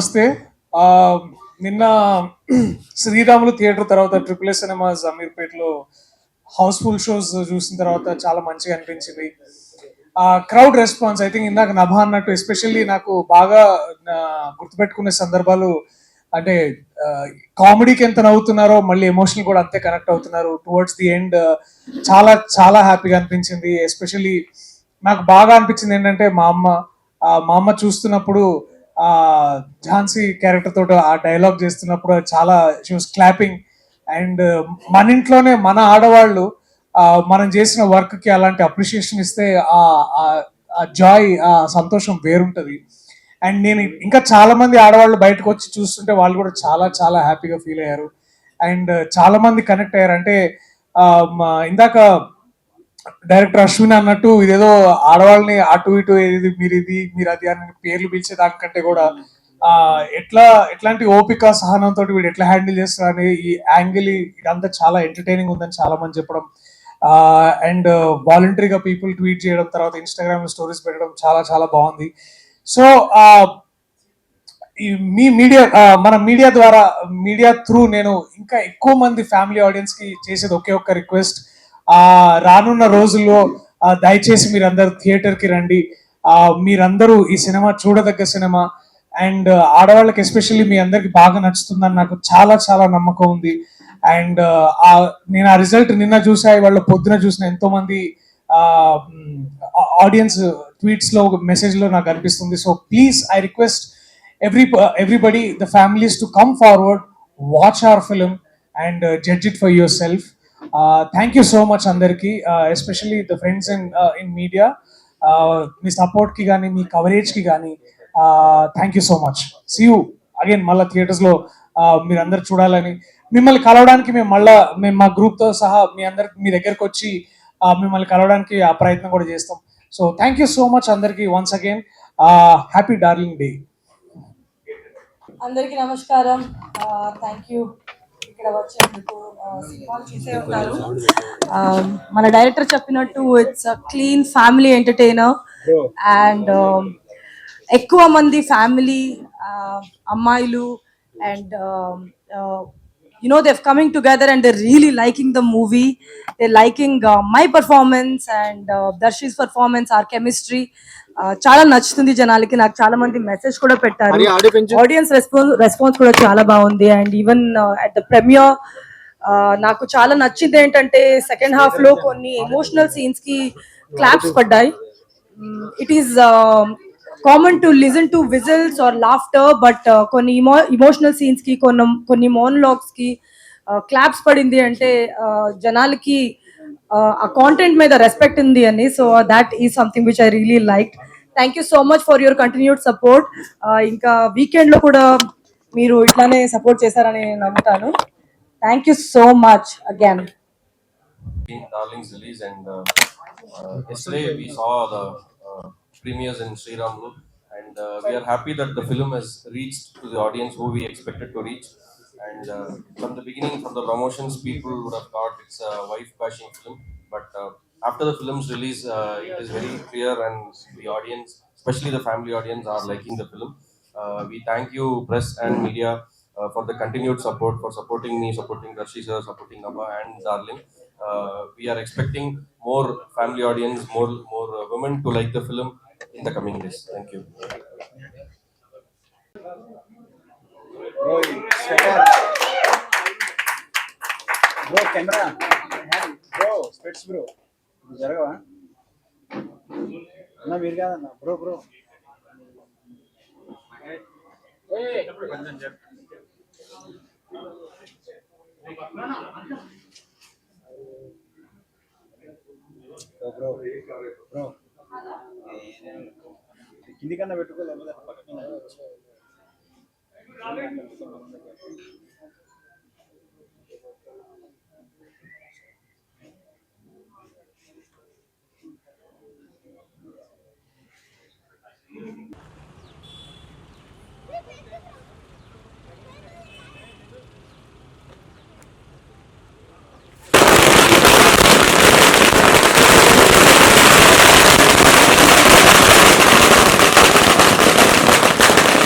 నమస్తే. నిన్న శ్రీరాములు థియేటర్ తర్వాత ట్రిపుల్ ఎస్ సినిమాస్ అమీర్పేటలో హౌస్ఫుల్ షోస్ చూసిన తర్వాత చాలా మంచిగా అనిపించింది. క్రౌడ్ రెస్పాన్స్ ఐ థింక్ ఇందాక నభా అన్నట్టు ఎస్పెషల్లీ నాకు బాగా గుర్తుపెట్టుకునే సందర్భాలు అంటే కామెడీకి ఎంత నవ్వుతున్నారో మళ్ళీ ఎమోషనల్ కూడా అంతే కనెక్ట్ అవుతున్నారు. టువర్డ్స్ ది ఎండ్ చాలా చాలా హ్యాపీగా అనిపించింది. ఎస్పెషల్లీ నాకు బాగా అనిపించింది ఏంటంటే మా అమ్మ చూస్తున్నప్పుడు ఆ ఝాన్సీ క్యారెక్టర్ తోటి ఆ డైలాగ్ చేస్తున్నప్పుడు చాలా షీ వాస్ క్లాపింగ్. అండ్ మన ఇంట్లోనే మన ఆడవాళ్ళు మనం చేసిన వర్క్ కి అలాంటి అప్రిషియేషన్ ఇస్తే ఆ జాయ్ ఆ సంతోషం వేరుంటది. అండ్ నేను ఇంకా చాలా మంది ఆడవాళ్ళు బయటకు వచ్చి చూస్తుంటే వాళ్ళు కూడా చాలా చాలా హ్యాపీగా ఫీల్ అయ్యారు. అండ్ చాలా మంది కనెక్ట్ అయ్యారు. అంటే ఇందాక డైరెక్టర్ అశ్విన్ అన్నట్టు ఇదేదో ఆడవాళ్ళని అటు ఇటు మీరు అది అని పేర్లు పిలిచే దానికంటే కూడా ఎట్లాంటి ఓపిక సహనంతో వీడు ఎట్లా హ్యాండిల్ చేస్తారని ఈ యాంగిల్ ఇదంతా చాలా ఎంటర్టైనింగ్ ఉందని చాలా మంది చెప్పడం. అండ్ వాలంటరీగా పీపుల్ ట్వీట్ చేయడం, తర్వాత ఇన్స్టాగ్రామ్ స్టోరీస్ పెట్టడం చాలా చాలా బాగుంది. సో మీ మీడియా మన మీడియా త్రూ నేను ఇంకా ఎక్కువ మంది ఫ్యామిలీ ఆడియన్స్ కి చేసేది ఒకే ఒక్క రిక్వెస్ట్. రానున్న రోజుల్లో దయచేసి మీరందరూ థియేటర్ కి రండి. మీరందరూ ఈ సినిమా చూడదగ్గ సినిమా. అండ్ ఆడవాళ్ళకి ఎస్పెషల్లీ మీ అందరికి బాగా నచ్చుతుందని నాకు చాలా చాలా నమ్మకం ఉంది. అండ్ నేను ఆ రిజల్ట్ నిన్న చూసా, వాళ్ళ పొద్దున చూసిన ఎంతో మంది ఆడియన్స్ ట్వీట్స్ లో మెసేజ్ లో నాకు అనిపిస్తుంది. So please I request everybody, the families, to come forward, watch our film and judge it for yourself. Thank you so much andarki, especially the friends in media, మీ support కి కానీ మీ coverage కి కానీ thank you so much. See you again మళ్ళీ theatres లో మీరు అందరు చూడాలని, మిమ్మల్ని కలవడానికి మేము మా గ్రూప్ తో సహా మీ దగ్గరకు వచ్చి మిమ్మల్ని కలవడానికి ఆ ప్రయత్నం కూడా చేస్తాం. So thank you so much అందరికి once again. Happy darling day. అందరికీ నమస్కారం. థ్యాంక్ యూ ఇక్కడ వచ్చేందుకు. సినిమాలు చూసే ఉంటారు. మన డైరెక్టర్ చెప్పినట్టు it's clean family entertainer. And ఎక్కువ మంది ఫ్యామిలీ అమ్మాయిలు and they're coming together and they're really liking the movie. They're liking my performance and Darshi's performance, our chemistry. చాలా నచ్చుతుంది జనాలకి. నాకు చాలా మంది మెసేజ్ కూడా పెట్టారు. ఆడియన్స్ రెస్పాన్స్ కూడా చాలా బాగుంది. And even at the premiere నాకు చాలా నచ్చింది ఏంటంటే సెకండ్ హాఫ్ లో కొన్ని ఎమోషనల్ సీన్స్ కి క్లాప్స్ పడ్డాయి. It is common to listen to whistles or laughter, but కొన్ని ఇమోషనల్ సీన్స్ కి కొన్ని మోనోలాగ్స్ కి క్లాప్స్ పడింది అంటే జనాలకి ఆ కాంటెంట్ మీద రెస్పెక్ట్ ఉంది అని. So that is something which I really like. Thank you so much for your continued support. ఇంకా వీకెండ్ లో కూడా మీరు ఇట్లానే సపోర్ట్ చేశారని నమ్ముతాను. Thank you so much again. Darling's release, and yesterday we saw the premieres in Sriramlu, and we are happy that the film has reached to the audience who we expected to reach. And from the beginning, from the promotions, people would have thought it's a wife bashing film, but after the film's release, it is very clear, and the audience, especially the family audience, are liking the film. We thank you, press and media, for the continued support, for supporting me, supporting Darshi sir, supporting Nabha and Darling. We are expecting more family audience, more women to like the film in the coming days. Thank you. Bro, camera. Bro, specs bro. జరగవా అన్న? మీరు కాదన్న bro. Bro కింది కన్నా పెట్టుకోలేదు.